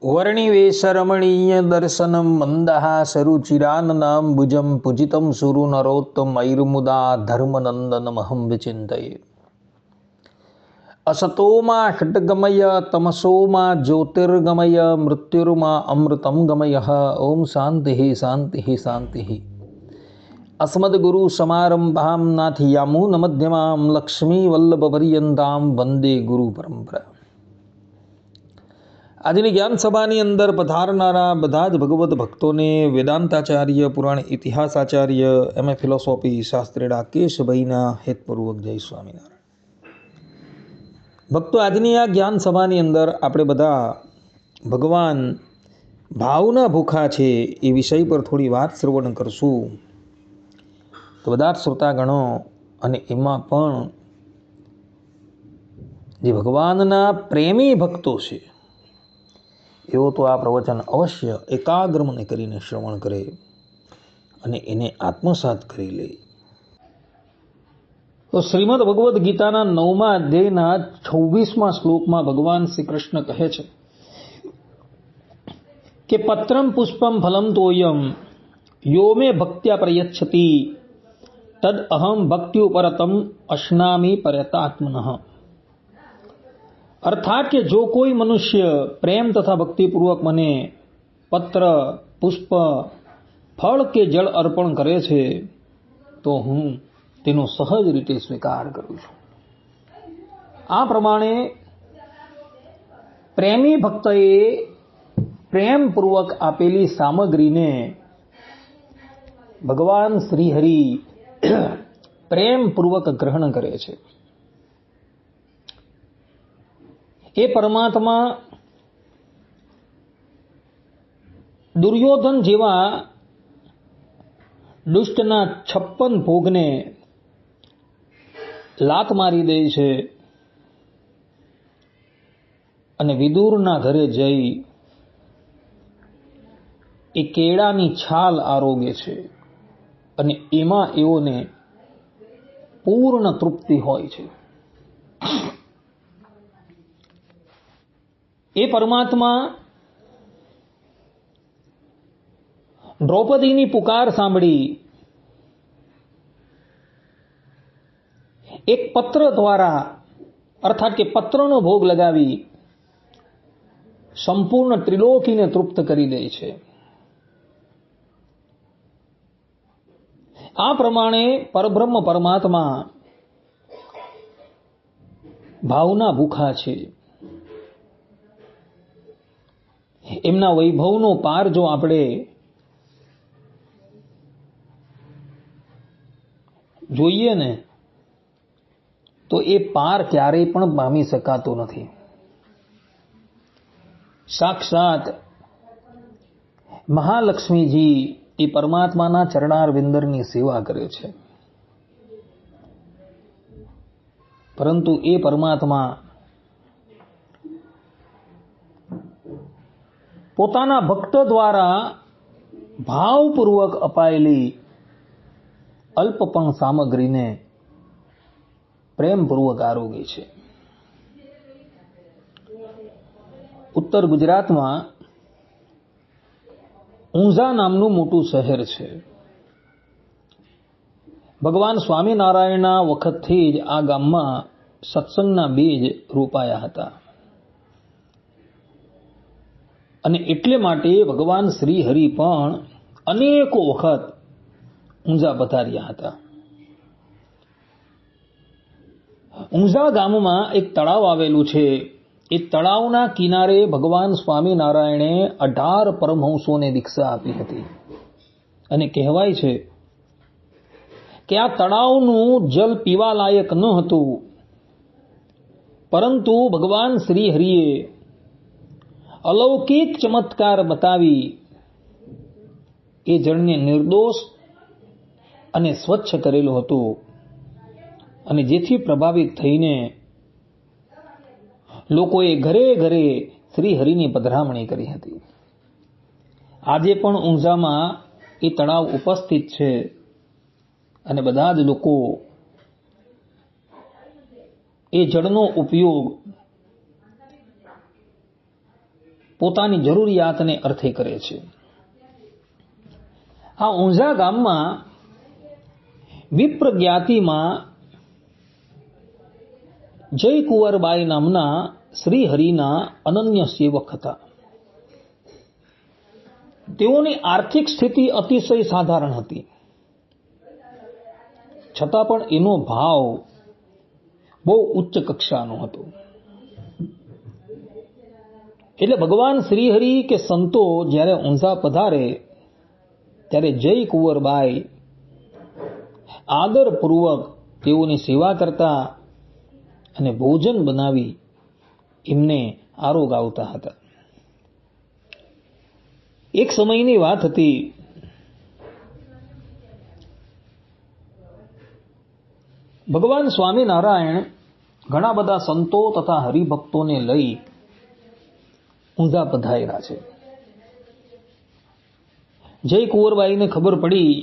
वर्णिवेशरमणीय दर्शनं मन्दहासरुचिराननाम्बुजं पूजितं सुरनरोत्तमैर्मुदा धर्मनन्दनमहं विचिन्तये। असतो मा षट्गमय तमसो मा ज्योतिर्गमय मृत्युर्मा अमृतं गमयः। ओम शान्तिः शान्तिः शान्तिः। अस्मद्गुरुसमारम्भां नाथयामुनमध्यमां लक्ष्मीवल्लभपर्यन्तां वन्दे गुरुपरम्परा। આજની જ્ઞાન સભાની અંદર પધારનારા બધા જ ભગવત ભક્તોને વેદાંતાચાર્ય, પુરાણ ઇતિહાસાચાર્ય, એમએ ફિલોસોફી શાસ્ત્રી કેશભાઈના હેતપૂર્વક જય સ્વામિનારાયણ। ભક્તો, આજની આ જ્ઞાન સભાની અંદર આપણે બધા ભગવાન ભાવના ભૂખા છે એ વિષય પર થોડી વાત શ્રવણ કરશું। તો બધા જ શ્રોતાગણો અને એમાં પણ જે ભગવાનના પ્રેમી ભક્તો છે એવો તો આ પ્રવચન અવશ્ય એકાગ્ર મને કરીને શ્રવણ કરે અને એને આત્મસાત કરી લે। તો શ્રીમદ ભગવદ્ ગીતાના 9મા અધ્યાયના 26મા શ્લોકમાં ભગવાન શ્રી કૃષ્ણ કહે છે કે પત્રમ પુષ્પમ ફલમ તોયમ યો મે ભક્ત્યા પ્રયચ્છતિ તદ અહમ ભક્ત્યુપરતમ અશ્નામી પરતાત્મનઃ। अर्थात कि जो कोई मनुष्य प्रेम तथा भक्ति पूर्वक मने पत्र, पुष्प, फल के जल अर्पण करे छे तो हूँ तेनो सहज रीते स्वीकार करूँ छूं। आ प्रमाणे प्रेमी भक्तए प्रेम पूर्वक आपेली सामग्री ने भगवान श्रीहरि प्रेम पूर्वक ग्रहण करे छे। એ પરમાત્મા દુર્યોધન જેવા દુષ્ટના 56 ભોગને લાત મારી દે છે અને વિદુરના ઘરે જઈ એ કેળાની છાલ આરોગે છે અને એમાં એઓને પૂર્ણ તૃપ્તિ હોય છે। એ પરમાત્મા દ્રૌપદીની પુકાર સાંભળી એક પત્ર દ્વારા અર્થાત કે પત્રનો ભોગ લગાવી સંપૂર્ણ ત્રિલોકીને તૃપ્ત કરી દે છે। આ પ્રમાણે પરબ્રહ્મ પરમાત્મા ભાવના ભૂખા છે। એમના વૈભવનો પાર જો આપણે જોઈએ ને તો એ પાર ક્યારેય પણ પામી શકાતો નથી। સાક્ષાત મહાલક્ષ્મીજી એ પરમાત્માના ચરણારવિંદરની સેવા કરે છે, પરંતુ એ પરમાત્મા પોતાના ભક્ત દ્વારા ભાવપૂર્વક અપાયેલી અલ્પ પણ સામગ્રીને પ્રેમપૂર્વક આરોગે છે। ઉત્તર ગુજરાતમાં ઊંઝા નામનું મોટું શહેર છે। ભગવાન સ્વામિનારાયણના વખતથી જ આ ગામમાં સત્સંગના બીજ રોપાયા હતા અને એટલે માટે ભગવાન શ્રી હરિ પણ અનેકો વખત ઊંઝા પધાર્યા હતા। ઊંઝા ગામમાં એક તળાવ આવેલું છે। એ તળાવના કિનારે ભગવાન સ્વામિનારાયણે 18 પરમહંસોને દીક્ષા આપી હતી અને કહેવાય છે કે આ તળાવનું જલ પીવા લાયક ન હતું, પરંતુ ભગવાન શ્રી હરિએ અલૌકિક ચમત્કાર બતાવી એ જળને નિર્દોષ અને સ્વચ્છ કરેલું હતું અને જેથી પ્રભાવિત થઈને લોકોએ ઘરે ઘરે શ્રી હરિની પધરામણી કરી હતી। આજે પણ ઊંઝામાં એ તળાવ ઉપસ્થિત છે અને બધા જ લોકો એ જળનો ઉપયોગ પોતાની જરૂરિયાતને અર્થે કરે છે. આ ઊંઝા ગામમાં વિપ્ર જ્ઞાતિમાં જય કુંવરબાઈ નામના શ્રી હરિના અનન્ય સેવક હતા. તેઓની આર્થિક સ્થિતિ અતિશય સાધારણ હતી, છતાં પણ એનો ભાવ બહુ ઉચ્ચ કક્ષાનો હતો. એટલે ભગવાન શ્રીહરિ કે સંતો જ્યારે ઊંઝા પધારે ત્યારે જય કુંવરબાઈ આદરપૂર્વક તેઓની સેવા કરતા અને ભોજન બનાવી એમને આરોગ આવતા હતા. એક સમયની વાત હતી, ભગવાન સ્વામિનારાયણ ઘણા બધા સંતો તથા હરિભક્તોને લઈ ઊંઝા પધાર્યા છે. જય કુંવરબાઈને ખબર પડી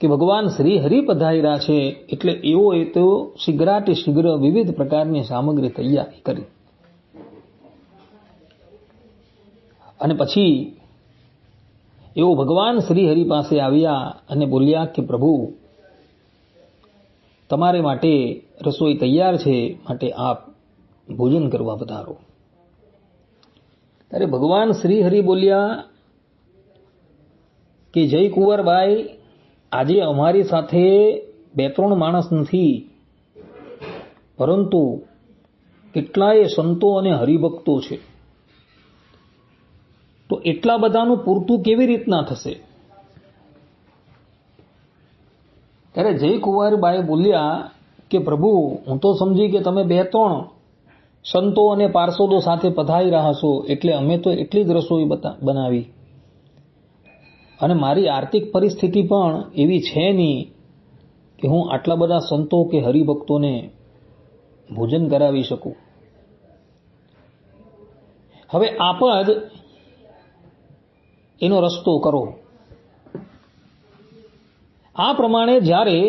કે ભગવાન શ્રી હરિ પધાર્યા છે, એટલે એઓએ તો શીઘ્રાતિ શીઘ્ર વિવિધ પ્રકારની સામગ્રી તૈયારી કરી અને પછી એઓ ભગવાન શ્રી હરિ પાસે આવ્યા અને બોલ્યા કે પ્રભુ, તમારે માટે રસોઈ તૈયાર છે, માટે આપ ભોજન કરવા પધારો. ત્યારે ભગવાન શ્રી હરિ બોલ્યા કે જય કુંવરબાઈ, આજે અમારી સાથે 2-3 માણસ નથી, પરંતુ કેટલાય સંતો અને હરિભક્તો છે, તો એટલા બધાનું પૂરતું કેવી રીતના થશે? ત્યારે જય કુંવરબાઈ બોલ્યા કે પ્રભુ, હું તો સમજી કે તમે 2-3 સંતો અને પાર્ષદો સાથે પધારી રહ્યા છો, એટલે અમે તો એટલી જ રસોઈ બનાવી, અને મારી આર્થિક પરિસ્થિતિ પણ એવી છે નહીં કે હું આટલા બધા સંતો કે હરિભક્તોને ભોજન કરાવી શકું. હવે આપ જ એનો રસ્તો કરો. આ પ્રમાણે જ્યારે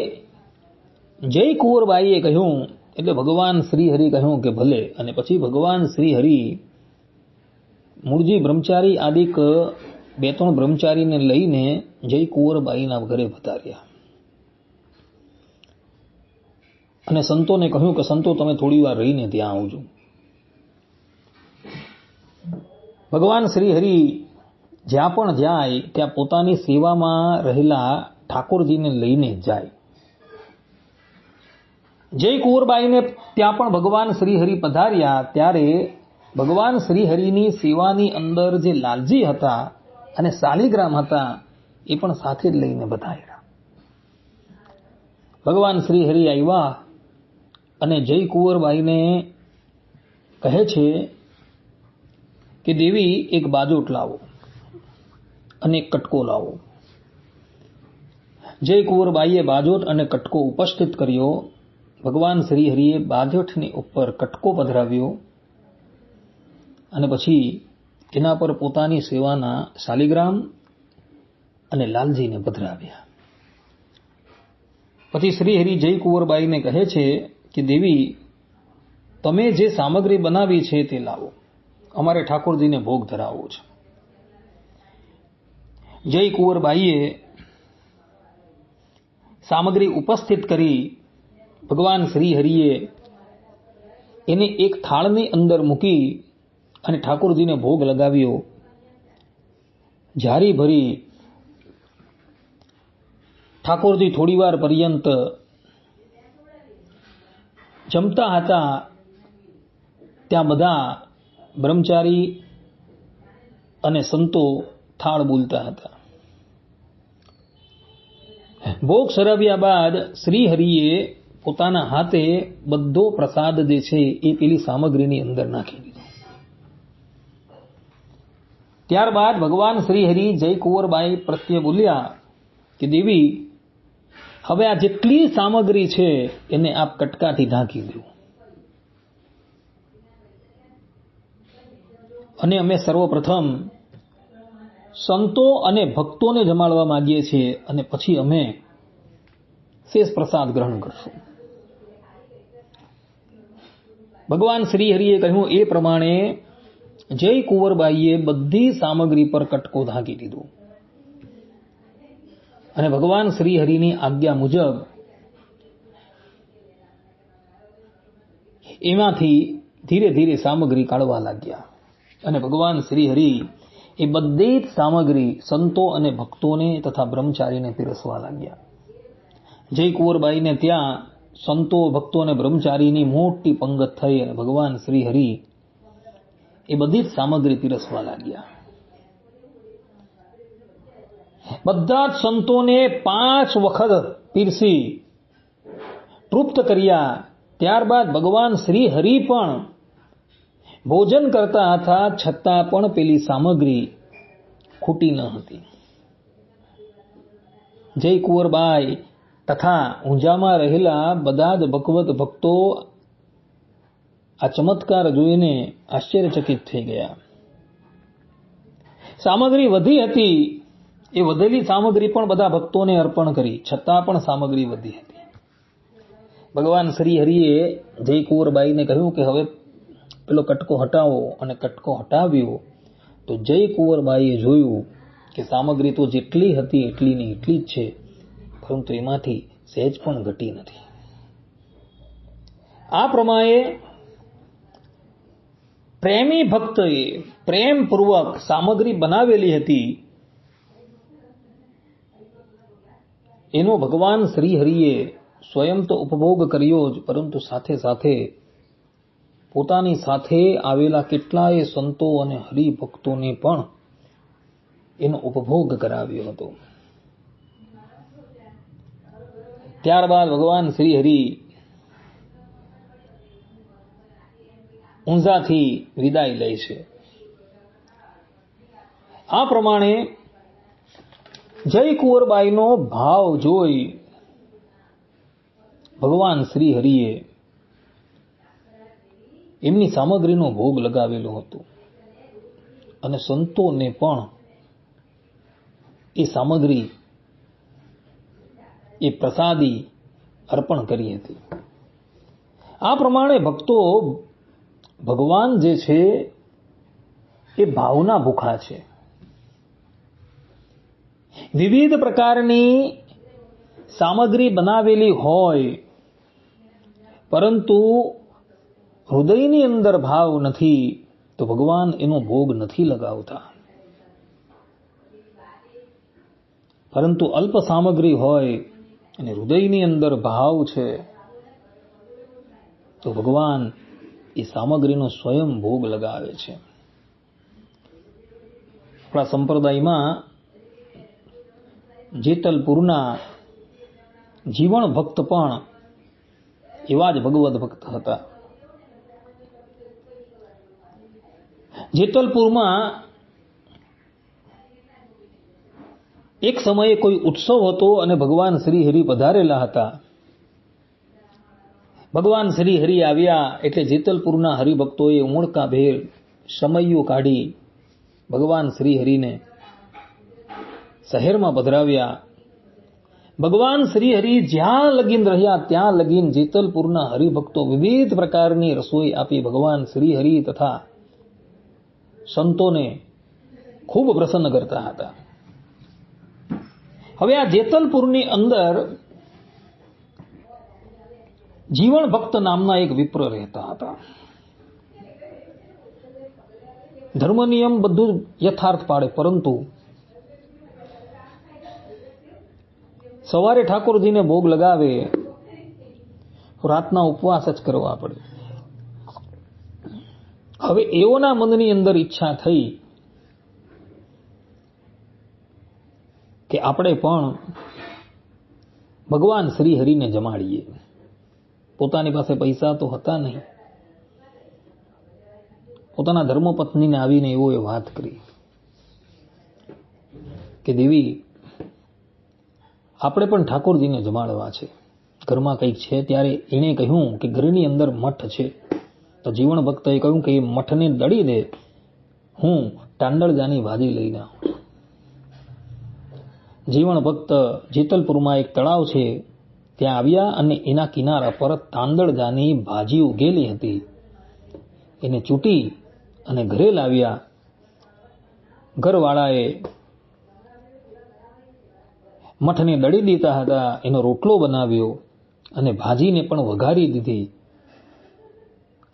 જય કુંવરબાઈએ કહ્યું એટલે ભગવાન શ્રી હરિ કહ્યું કે ભલે. અને પછી ભગવાન શ્રી હરિ મૂળજી બ્રહ્મચારી આદિક 2-3 બ્રહ્મચારીને લઈને જય કુંવરબાઈના ઘરે પધાર્યા અને સંતોને કહ્યું કે સંતો, તમે થોડી વાર રહીને ત્યાં આવજો. ભગવાન શ્રી હરિ જ્યાં પણ જાય ત્યાં પોતાની સેવામાં રહેલા ઠાકોરજીને લઈને જાય. જય કુંવરબાઈને ત્યાં પણ ભગવાન શ્રી હરિ પધાર્યા ત્યારે ભગવાન શ્રી હરિની સેવાની અંદર જે લાલજી હતા અને શાલિગ્રામ હતા એ પણ સાથે જ લઈને પધાર્યા. ભગવાન શ્રી હરિ આવ્યા અને જય કુંવરબાઈને કહે છે કે દેવી, એક બાજોટ લાવો અને એક કટકો લાવો. જય કુંવરબાઈએ બાજોટ અને કટકો ઉપસ્થિત કર્યો. ભગવાન શ્રી હરિએ બાજોટની ઉપર કટકો પધરાવ્યો અને પછી એના પર પોતાની સેવાના શાલિગ્રામ અને લાલજીને પધરાવ્યા. પછી શ્રી હરિ જય કુંવરબાઈને કહે છે કે દેવી, તમે જે સામગ્રી બનાવી છે તે લાવો, અમારે ઠાકોરજીને ભોગ ધરાવવો છે. જય કુંવરબાઈએ સામગ્રી ઉપસ્થિત કરી. ભગવાન શ્રી હરિએ એને એક થાળની અંદર મૂકી અને ઠાકોરજીને ભોગ લગાવ્યો. જારી ભરી ઠાકોરજી થોડીવાર પર્યંત જમતા હતા. ત્યાં બધા બ્રહ્મચારી અને સંતો થાળ બોલતા હતા. ભોગ સરાવ્યા બાદ શ્રી હરિએ પોતાના હાથે બધો પ્રસાદ જે છે એ પેલી સામગ્રીની અંદર નાખી દીધો. ત્યારબાદ ભગવાન શ્રી હરિ જય કુંવરબાઈ પ્રત્યે બોલ્યા કે દેવી, હવે આ જેટલી સામગ્રી છે એને આપ કટકાથી ઢાંકી દો, અને અમે સર્વપ્રથમ સંતો અને ભક્તોને જમાડવા માંગીએ છીએ અને પછી અમે શેષ પ્રસાદ ગ્રહણ કરશું. ભગવાન શ્રી હરિએ કહ્યું એ પ્રમાણે જય કુંવરબાઈએ બધી સામગ્રી પર કટકો ઢાંકી દીધો અને ભગવાન શ્રી હરિની આજ્ઞા મુજબ એમાંથી ધીરે ધીરે સામગ્રી કાઢવા લાગ્યા અને ભગવાન શ્રી હરિ એ બધી જ સામગ્રી સંતો અને ભક્તોને તથા બ્રહ્મચારીને પીરસવા લાગ્યા. જય કુંવરબાઈને ત્યાં સંતો ભક્તો અને બ્રહ્મચારીની મોટી પંગત થઈ અને ભગવાન શ્રી હરિ એ બધી જ સામગ્રી પીરસવા લાગ્યા. બધા જ સંતોને 5 વખત પીરસી તૃપ્ત કર્યા. ત્યારબાદ ભગવાન શ્રી હરિ પણ ભોજન કરતા હતા, છતાં પણ પેલી સામગ્રી ખૂટી ન હતી. જય કુંવરબાઈ તથા ઊંઝામાં રહેલા બધા જ ભગવત ભક્તો આ ચમત્કાર જોઈને આશ્ચર્યચકિત થઈ ગયા. સામગ્રી વધી હતી, એ વધેલી સામગ્રી પણ બધા ભક્તોને અર્પણ કરી, છતાં પણ સામગ્રી વધી હતી. ભગવાન શ્રી હરિએ જય કુંવરબાઈને કહ્યું કે હવે પેલો કટકો હટાવો, અને કટકો હટાવ્યો તો જય કુંવરબાઈએ જોયું કે સામગ્રી તો જેટલી હતી એટલીની એટલી જ છે, પરંતુ એમાંથી સહેજ પણ ઘટી નથી. આ પ્રમાણે પ્રેમી ભક્તએ પ્રેમપૂર્વક સામગ્રી બનાવેલી હતી, એનો ભગવાન શ્રી હરિએ સ્વયં તો ઉપભોગ કર્યો જ, પરંતુ સાથે સાથે પોતાની સાથે આવેલા કેટલાય સંતો અને હરિભક્તોને પણ એનો ઉપભોગ કરાવ્યો હતો. ત્યારબાદ ભગવાન શ્રી હરિ ઊંઝાથી વિદાય લે છે. આ પ્રમાણે જય કુંવરબાઈનો ભાવ જોઈ ભગવાન શ્રી હરિએ એમની સામગ્રીનો ભોગ લગાવેલો હતો અને સંતોને પણ એ સામગ્રી, એ પ્રસાદી અર્પણ કરી હતી. આ પ્રમાણે ભક્તો ભગવાન જે છે એ ભાવના ભૂખા છે. વિવિધ પ્રકારની સામગ્રી બનાવેલી હોય, પરંતુ હૃદયની અંદર ભાવ નથી, તો ભગવાન એનો ભોગ નથી લગાવતા. પરંતુ અલ્પ સામગ્રી હોય અને હૃદયની અંદર ભાવ છે, તો ભગવાન એ સામગ્રીનો સ્વયં ભોગ લગાવે છે. આપણા સંપ્રદાયમાં જેતલપુરના જીવણ ભક્ત પણ એવા જ ભગવત ભક્ત હતા. જેતલપુરમાં એક સમયે કોઈ ઉત્સવ હતો અને ભગવાન શ્રી હરિ પધારેલા હતા. ભગવાન શ્રી હરિ આવ્યા એટલે જેતલપુરના હરિભક્તોએ ઉમળકાભેર સમયો કાઢી ભગવાન શ્રી હરિને શહેરમાં પધરાવ્યા. ભગવાન શ્રી હરિ જ્યાં લગીન રહ્યા ત્યાં લગીન જેતલપુરના હરિભક્તો વિવિધ પ્રકારની રસોઈ આપી ભગવાન શ્રી હરિ તથા સંતોને ખૂબ પ્રસન્ન કરતા હતા. હવે આ જેતલપુરની અંદર જીવણ ભક્ત નામના એક વિપ્ર રહેતા હતા. ધર્મ નિયમ બધું યથાર્થ પાડે, પરંતુ સવારે ઠાકોરજીને ભોગ લગાવે, રાતના ઉપવાસ જ કરવા પડે. હવે એઓના મનની અંદર ઈચ્છા થઈ કે આપણે પણ ભગવાન શ્રી હરિને જમાડીએ. પોતાની પાસે પૈસા તો હતા નહીં. પોતાના ધર્મપત્નીને આવીને એવો એ વાત કરી કે દેવી, આપણે પણ ઠાકોરજીને જમાડવા છે, ઘરમાં કંઈક છે. ત્યારે એણે કહ્યું કે ઘરની અંદર મઠ છે. તો જીવણ ભક્તએ કહ્યું કે એ મઠને દળી દે, હું ટાંડળજાની ભાજી લઈને આવું. જીવણ ભક્ત જેતલપુરમાં એક તળાવ છે ત્યાં આવ્યા અને એના કિનારા પર તાંદળજાની ભાજી ઉગેલી હતી. એને ચૂંટી અને ઘરે લાવ્યા. ઘરવાળાએ મઠને દળી દીધા હતા, એનો રોટલો બનાવ્યો અને ભાજીને પણ વઘારી દીધી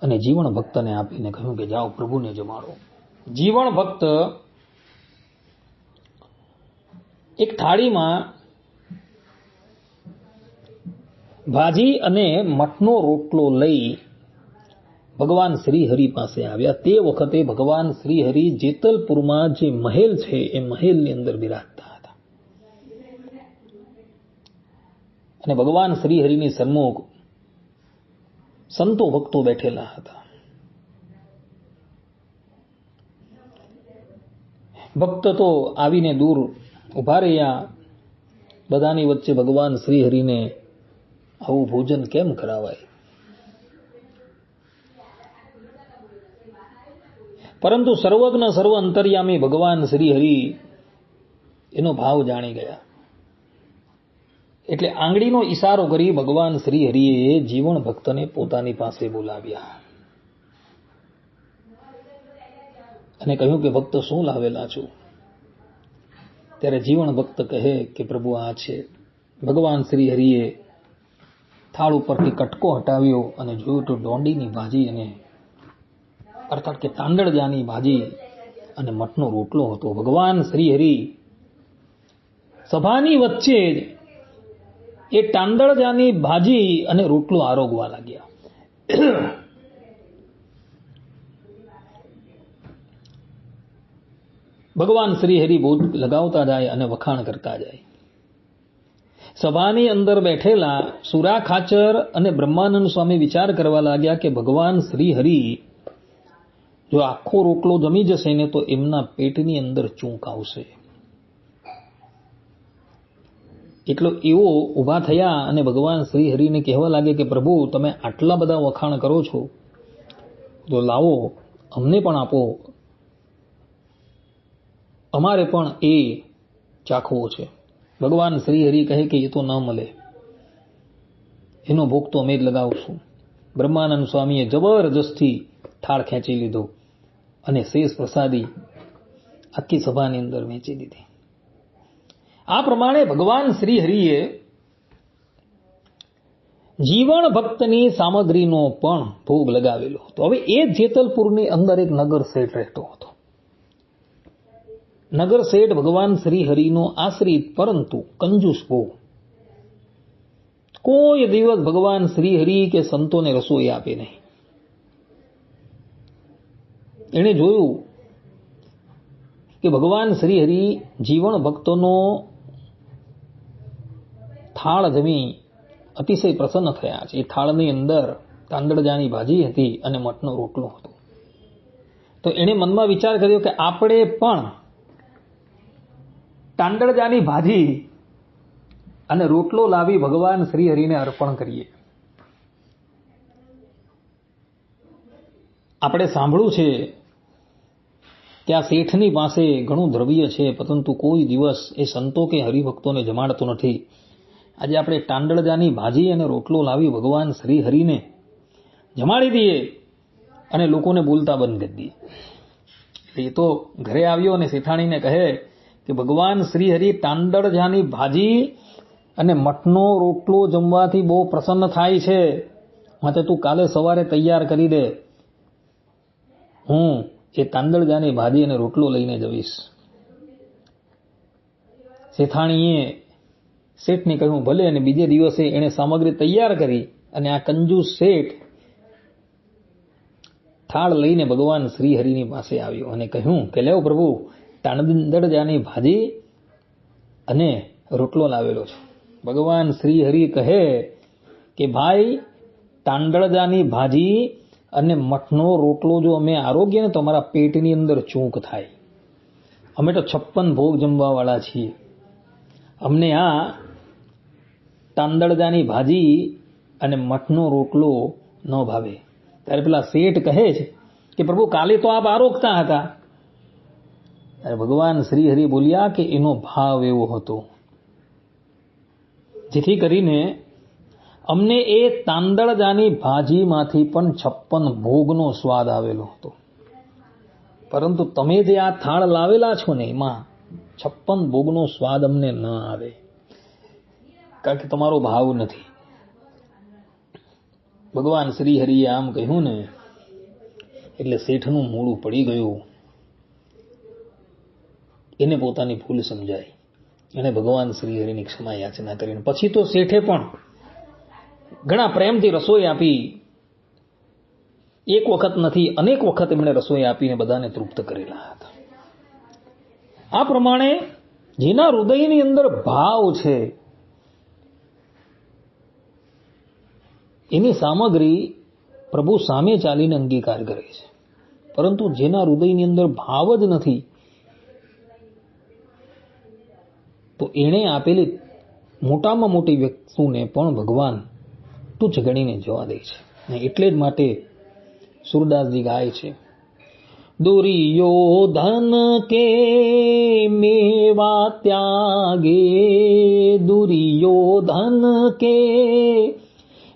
અને જીવણ ભક્તને આપીને કહ્યું કે જાઓ પ્રભુને જમાડો. જીવણ ભક્ત એક થાળીમાં ભાજી અને મઠનો રોટલો લઈ ભગવાન શ્રી હરિ પાસે આવ્યા. તે વખતે ભગવાન શ્રી હરિ જેતલપુરમાં જે મહેલ છે એ મહેલની અંદર બિરાજતા હતા અને ભગવાન શ્રી હરિની સન્મુખ સંતો ભક્તો બેઠેલા હતા. ભક્ત તો આવીને દૂર ઉભા રહ્યા. બધાની વચ્ચે ભગવાન શ્રી હરિને આવું ભોજન કેમ કરાવાય? પરંતુ સર્વજ્ઞ સર્વ અંતર્યામી ભગવાન શ્રી હરિ એનો ભાવ જાણી ગયા. એટલે આંગળીનો ઈશારો કરી ભગવાન શ્રી હરિએ જીવણ ભક્તને પોતાની પાસે બોલાવ્યા અને કહ્યું કે ભક્ત શું લાવેલા છું? ત્યારે જીવણ ભક્ત કહે કે પ્રભુ આ છે. ભગવાન શ્રી હરિએ થાળ ઉપરથી કટકો હટાવ્યો અને જોયું તો ડોંડીની ભાજી અને અર્થાત કે તાંદળજાની ભાજી અને મઠનો રોટલો હતો. ભગવાન શ્રી હરિ સભાની વચ્ચે જ એ તાંદળજાની ભાજી અને રોટલો આરોગવા લાગ્યા. ભગવાન શ્રી હરિ ભોગ લગાવતા જાય અને વખાણ કરતા જાય. સભાની અંદર બેઠેલા સુરા ખાચર અને બ્રહ્માનંદ સ્વામી વિચાર કરવા લાગ્યા કે ભગવાન શ્રી હરિ જો આખો રોટલો જમી જશે ને તો એમના પેટની અંદર ચૂંક આવશે. એટલો એવો ઊભા થયા અને ભગવાન શ્રી હરિને કહેવા લાગે કે પ્રભુ તમે આટલા બધા વખાણ કરો છો તો લાવો અમને પણ આપો, અમારે પણ એ ચાખવો છે. ભગવાન શ્રી હરિ કહે કે એ તો ન મળે, એનો ભોગ તો અમે જ લગાવશું. બ્રહ્માનંદ સ્વામીએ જબરજસ્તી થાળ ખેંચી લીધો અને શેષ પ્રસાદી આખી સભાની અંદર વેચી દીધી. આ પ્રમાણે ભગવાન શ્રી હરિએ જીવણ ભક્તની સામગ્રીનો પણ ભોગ લગાવેલો હતો. હવે એ જેતલપુરની અંદર એક નગર શેઠ રહેતો હતો. નગર શેઠ ભગવાન શ્રી હરિનો આશ્રિત પરંતુ કંજૂસ બહુ. કોઈ દિવસ ભગવાન શ્રી હરિ કે સંતોને રસોઈ આપે નહીં. એણે જોયું કે ભગવાન શ્રી હરિ જીવણ ભક્તોનો થાળ જમી અતિશય પ્રસન્ન થયા છે. એ થાળની અંદર તાંદળજાની ભાજી હતી અને મઠનો રોટલો હતો. તો એણે મનમાં વિચાર કર્યો કે આપણે પણ તાંદળજાની ભાજી અને રોટલો લાવી ભગવાન શ્રી હરિને અર્પણ કરીએ. આપણે સાંભળ્યું છે કે આ શેઠની પાસે ઘણું દ્રવ્ય છે પરંતુ કોઈ દિવસ એ સંતો કે હરિભક્તોને જમાડતો નથી. આજે આપણે તાંદળજાની ભાજી અને રોટલો લાવી ભગવાન શ્રી હરિને જમાડી દઈએ અને લોકોને બોલતા બંધ કરી દઈએ. એ તો ઘરે આવ્યો અને શેઠાણીને કહે કે ભગવાન શ્રી હરિ તાંદળજાની ભાજી અને મઠનો રોટલો જમવાથી બહુ પ્રસન્ન થાય છે, માટે તું કાલે સવારે તૈયાર કરી દે, હું એ તાંદળજાની ભાજી અને રોટલો લઈને જઈશ. શેઠાણીએ શેઠને કહ્યું ભલે, અને બીજે દિવસે એણે સામગ્રી તૈયાર કરી અને આ કંજૂસ શેઠ થાળ લઈને ભગવાન શ્રી હરિની પાસે આવ્યો અને કહ્યું કે લેવો પ્રભુ, તાંદળજાની ભાજી અને રોટલો લાવેલો છું. ભગવાન શ્રી હરિ કહે કે ભાઈ, તાંદળજાની ભાજી અને મઠનો રોટલો જો અમે આરોગ્ય ને તો અમારા પેટની અંદર ચૂંક થાય. અમે તો 56 ભોગ જમવા વાળા છીએ, અમને આ તાંદળજાની ભાજી અને મઠનો રોટલો ન ભાવે. ત્યારે પેલા શેઠ કહે છે કે પ્રભુ કાલે તો આપ આરોગતા હતા. ત્યારે ભગવાન શ્રી હરિ બોલ્યા કે એનો ભાવ એવો હતો જેથી કરીને અમને એ તાંદળજાની ભાજીમાંથી પણ 56 ભોગનો સ્વાદ આવેલો હતો, પરંતુ તમે જે આ થાળ લાવેલા છો ને એમાં 56 ભોગનો સ્વાદ અમને ન આવે, કારણ કે તમારો ભાવ નથી. ભગવાન શ્રી હરિએ આમ કહ્યું ને એટલે શેઠનું મોઢું પડી ગયું. એને પોતાની ભૂલ સમજાઈ, એને ભગવાન શ્રી હરિની ક્ષમા યાચના કરીને પછી તો શેઠે પણ ઘણા પ્રેમથી રસોઈ આપી. એક વખત નથી, અનેક વખત એમણે રસોઈ આપીને બધાને તૃપ્ત કરેલા હતા. આ પ્રમાણે જેના હૃદયની અંદર ભાવ છે એની સામગ્રી પ્રભુ સામે ચાલીને અંગીકાર કરે છે, પરંતુ જેના હૃદયની અંદર ભાવ જ નથી તો એણે આપેલી મોટામાં મોટી વસ્તુને પણ ભગવાન તુચ્છ ગણીને જવા દે છે. અને એટલે જ માટે સુરદાસજી ગાય છે, દુર્યોધન કે મેવા ત્યાગે, દુર્યોધન કે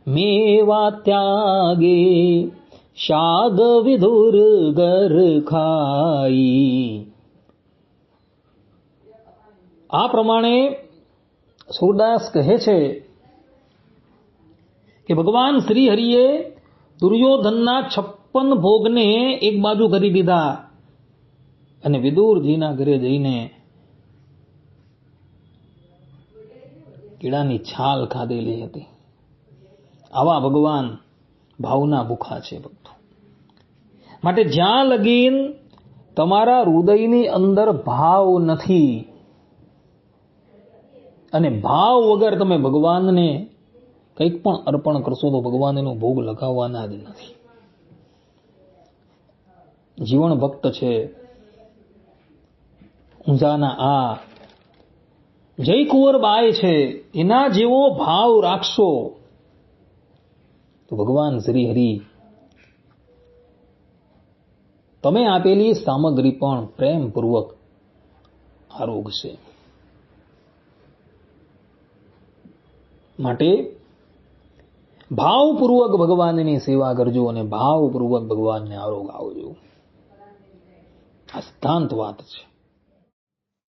મેવા ત્યાગે, શાદ વિધુર ગર ખાઈ. આ પ્રમાણે સુરદાસ કહે છે કે ભગવાન શ્રી હરિએ દુર્યોધનના 56 ભોગને એક બાજુ કરી દીધા અને વિદુરજીના ઘરે જઈને કીડાની છાલ ખાધેલી હતી. આવા ભગવાન ભાવના ભૂખા છે ભક્તો. માટે જ્યાં લગીન તમારા હૃદયની અંદર ભાવ નથી અને ભાવ વગર તમે ભગવાનને કંઈક પણ અર્પણ કરશો તો ભગવાન એનો ભોગ લગાવવાના જ નથી. જીવન ભક્ત છે ઊંઝાના આ જયકુંવરબાઈ છે, એના જેવો ભાવ રાખશો તો ભગવાન શ્રી હરિ તમે આપેલી સામગ્રી પણ પ્રેમપૂર્વક આરોગશે. માટે ભાવપૂર્વક ભગવાનની સેવા કરજો અને ભાવપૂર્વક ભગવાનને આરોગ આવજો. આ સિદ્ધાંત વાત છે.